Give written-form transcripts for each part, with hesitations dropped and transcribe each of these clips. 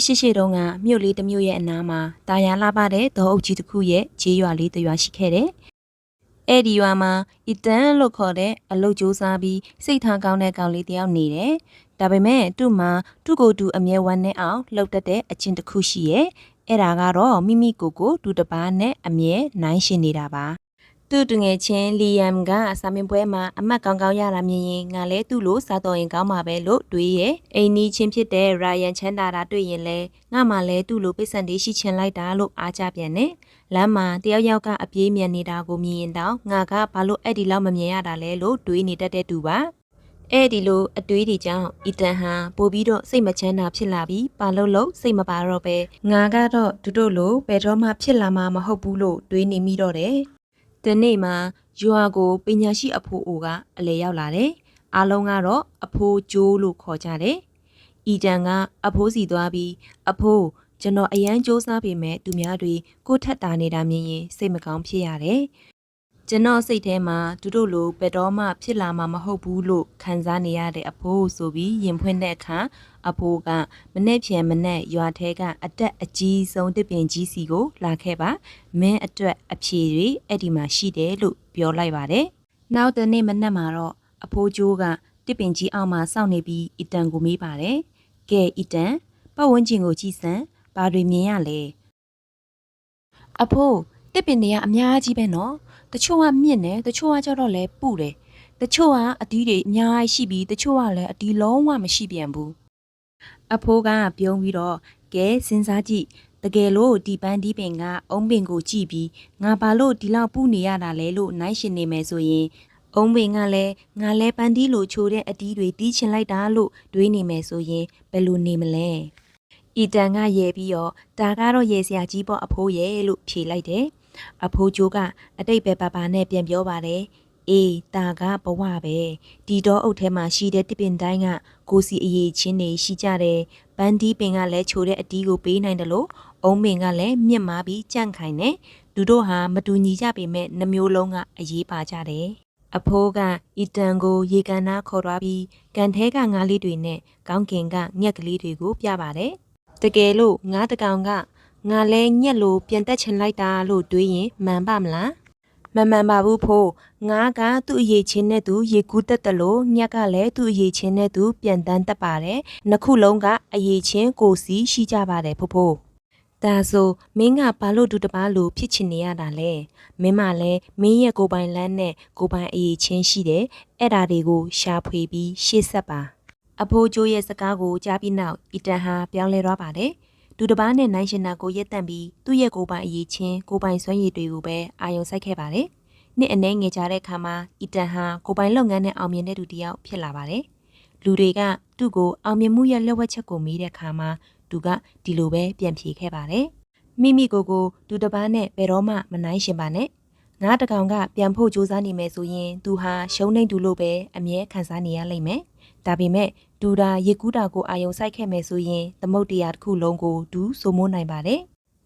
ရှိတုန်းကမြို့လေးတစ်မြို့ရဲ့အနားမှာတာယာလှပတဲ့ဒေါ်အုပ်ကြီးတစ်ခုရဲ့ခြေရွာလေးတစ်ရွာရှိခဲ့တယ်။အဲ့ဒီရွာမှာအီတန်လို့ခေါ်တဲ့အလုပ်ကြိုးစားပြီးစိတ်ထားကောင်းတဲ့ကောင်လေးတစ်ယောက်နေတယ်။ဒါပေမဲ့သူ့မှာသူ့ကိုယ်သူအမြဲဝမ်းနဲ့အောင်လှုပ်တတ်တဲ့အချင်းတစ်ခုရှိရဲ့။အဲ့ဒါကတော့မိမိကိုယ်ကိုသူတစ်ပါးနဲ့အမြဲနိုင်ရှင်နေတာပါ။သူ့တငယ်ချင်းလီယမ်ကစာမင်ပွဲမှာအမတ်ကောင်းကောင်းရတာမြင်ရင်ငါလဲသူ့လိုစားတော်ရင်ကောင်းမှာပဲလို့တွေးရဲ့အိမ်နီးချင်းဖြစ်တဲ့ရာယန်ချန်တာတွေ့ရင်လဲငါမှလဲသူ့လိုပိတ်စံလေးရှိချင်လိုက်တာလို့အားကြပြန်နဲ့လမ်းမှာတယောက်ယောက်ကအပြေးမြန်နေတာကိုမြင်ရင်တော့ငါကဘာလို့အဲ့ဒီလောက်မမြင်ရတာလဲလို့တွေးနေတတ်တဲ့သူပါအဲ့ဒီလိုအတွေးတွေကြောင့်အီတန်ဟာပို့ပြီးတော့စိတ်မချမ်းသာဖြစ်လာပြီးပါလို့စိတ်မပါတော့ပဲငါကတော့သူတို့လိုဘယ်တော့မှဖြစ်လာမှာမဟုတ်ဘူးလို့တွေးနေမိတော့တယ်ဒီနေ့မှာရွာကိုပညာရှိအဖိုးအိုကအလဲရောက်လာတယ်။အားလုံးကတော့အဖိုးကျိုးလို့ခေါ်ကြတယ်။အီတန်ကအဖိုးစီသွားပြီးအဖိုးကျွန်တော်အရန်စူးစမ်းပေမဲ့သူများတွေကိုထက်တာနေတာမြင်ရင်စိတ်မကောင်းဖြစ်ရတယ်။ကျွန်တော်စိတ်ထဲမှာသူတို့လိုဘယ်တော့မှဖြစ်လာမှာမဟုတ်ဘူးလို့ခံစားနေရတဲ့အဖိုးဆိုပြီးရင်ဖွင့်တဲ့အခါအဖိုးကမနဲ့ဖြန်မနဲ့ရွာထဲကအတက်အကြီးဆုံးတစ်ပင်ကြီးစီကိုလာခဲ့ပါမင်းအတွက်အဖြေတွေအဲ့ဒီမှာရှိတယ်လို့ပြောလိုက်ပါတယ်နောက်တနေ့မနက်မှာတော့အဖိုးကျိုးကတစ်ပင်ကြီးအောက်မှာစောင့်နေပြီးအီတန်ကိုမေးပါတယ်ကဲအီတန်ပတ်ဝန်းကျင်ကိုကြည့်စမ်းဘာတွေမြင်ရလဲအဖိုးတစ်ပင်တွေကအများကြီးပဲနော်တချို့ကမြင့်တယ်တချို့ကကျတော့လဲပုတယ်တချို့ကအတီးတွေအများကြီးရှိပြီးတချို့ကလည်းအတီးလုံးဝမရှိပြန်ဘူးအဖိုးကပြုံးပြီးတော့ကဲစဉ်းစားကြည့်တကယ်လို့ဒီပန်းဒီပင်ကအုံးပင်ကိုကြည့်ပြီးငါဘာလို့ဒီလောက်ပူနေရတာလဲလို့နိုင်ရှင်နေမယ်ဆိုရင်အုံးပင်ကလည်းငါလဲပန်းဒီလိုချိုးတဲ့အတီးတွေတီးချင်လိုက်တာလို့တွေးနေမယ်ဆိုရင်ဘယ်လိုနေမလဲအီတန်ကရဲပြီးတော့ဒါကတော့ရဲစရာကြီးပေါ့အဖိုးရဲလို့ဖြေလိုက်တယ်အဖိုးကျိုးကအတိတ်ပဲပါနဲ့ပြန်ပြောပါတယ်အေးတာကဘဝပဲဒီတော့အုပ်ထဲမှာရှိတဲ့တစ်ပင်တိုင်းကကိုစီအရေးချင်းတွေရှိကြတယ်ပန်းဒီပင်ကလည်းချိုတဲ့အတီးကိုပေးနိုင်တယ်လို့အုံးပင်ကလည်းမြင့်မာပြီးကြန့်ခိုင်နေသူတို့ဟာမတူညီကြပေမဲ့နှမျိုးလုံးကအရေးပါကြတယ်အဖိုးကအီတန်ကိုရေကန်နာခေါ်သွားပြီးကန်ထဲကငါးလေးတွေနဲ့ကောင်းကင်ကငှက်ကလေးတွေကိုပြပါတယ်တကယ်လို့ငါးတကောင်ကငါလဲညက်လို့ပြန်တက်ချင်လိုက်တာလို့တွေးရင်မှန်ပါမလားမမှန်ပါဘူးဖိုးငါကသူ့အရေးချင်းနဲ့သူရေကူးတက်တယ်လို့ညက်ကလည်းသူ့အရေးချင်းနဲ့သူပြန်တန်းတက်ပါတယ်နှစ်ခုလုံးကအရေးချင်းကိုစီရှိကြပါတယ်ဖိုးဒါဆိုမင်းကဘာလို့ဒူတပားလို့ဖြစ်ချင်နေရတာလဲမင်းမလည်းမင်းရဲ့ကိုပိုင်လန်းနဲ့ကိုပိုင်အရေးချင်းရှိတယ်အဲ့ဒါတွေကိုရှာဖွေပြီးရှေ့ဆက်ပါအဖိုးကျိုးရဲ့စကားကိုကြားပြီးနောက်အီတန်ဟာပြောင်းလဲသွားပါတယ်ဒူတပားနဲ့နိုင်ရှင်နာကိုရက်တန့်ပြီးသူ့ရဲ့ကိုပိုင်အရေးချင်းကိုပိုင်စွမ်းရည်တွေကိုပဲအာရုံစိုက်ခဲ့ပါတယ်နှစ်အနည်းငယ်ကြာတဲ့အခါမှာအီတန်ဟာကိုပိုင်လုပ်ငန်းနဲ့အောင်မြင်တဲ့သူတစ်ယောက်ဖြစ်လာပါတယ်လူတွေကသူ့ကိုအောင်မြင်မှုရဲ့လက်ဝက်ချက်ကိုမေးတဲ့အခါမှာသူကဒီလိုပဲပြန်ဖြေခဲ့ပါတယ်မိမိကိုဒူတပားနဲ့ဘယ်တော့မှမနိုင်ရှင်ပါနဲ့ငါးတကောင်ကပြန်ဖို့ကြိုးစားနေမယ်ဆိုရင်သူဟာရှုံးနေသူလို့ပဲအမြဲခံစားနေရလိမ့်မယ်ဒါပေမဲ့ဒူတာရေကူးတာကိုအာယုံစိုက်ခဲ့မယ်ဆိုရင်သမုတ်တရားတစ်ခုလုံးကိုဒူစိုးမိုးနိုင်ပါတယ်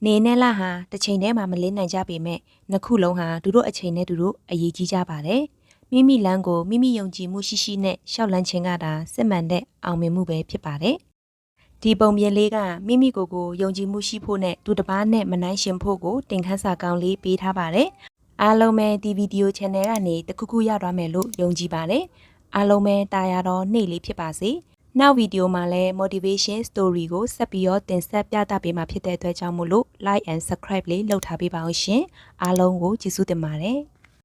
နေနဲ့လာဟာတစ်ချိန်တည်းမှာမလင်းနိုင်ကြပေမဲ့နှစ်ခုလုံးဟာသူတို့အချိန်နဲ့သူတို့အရေးကြီးကြပါတယ်မိမိလမ်းကိုမိမိယုံကြည်မှုရှိရှိနဲ့ရှောက်လန်းခြင်းကသာစစ်မှန်တဲ့အောင်မြင်မှုပဲဖြစ်ပါတယ်ဒီပုံပြင်လေးကမိမိကိုယုံကြည်မှုရှိဖို့နဲ့သူတစ်ပါးနဲ့မနိုင်ရှင်ဖို့ကိုတင်ခန်းစာကောင်းလေးပေးထားပါတယ်အားလုံးပဲဒီဗီဒီယို channel ကနေတခုခုရသွားမယ်လို့ယုံကြည်ပါတယ်အားလုံးပဲတာယာတော့နေ့လေးဖြစ်ပါစေနောက်ဗီဒီယိုမှာလည်း motivation story ကိုဆက်ပြီးတော့တင်ဆက်ပြသပေးမှာဖြစ်တဲ့အတွက်ကြောင့်မို့လို့ like and subscribe လေးလုပ်ထားပေးပါအောင်ရှင်အားလုံးကိုကျေးဇူးတင်ပါတယ်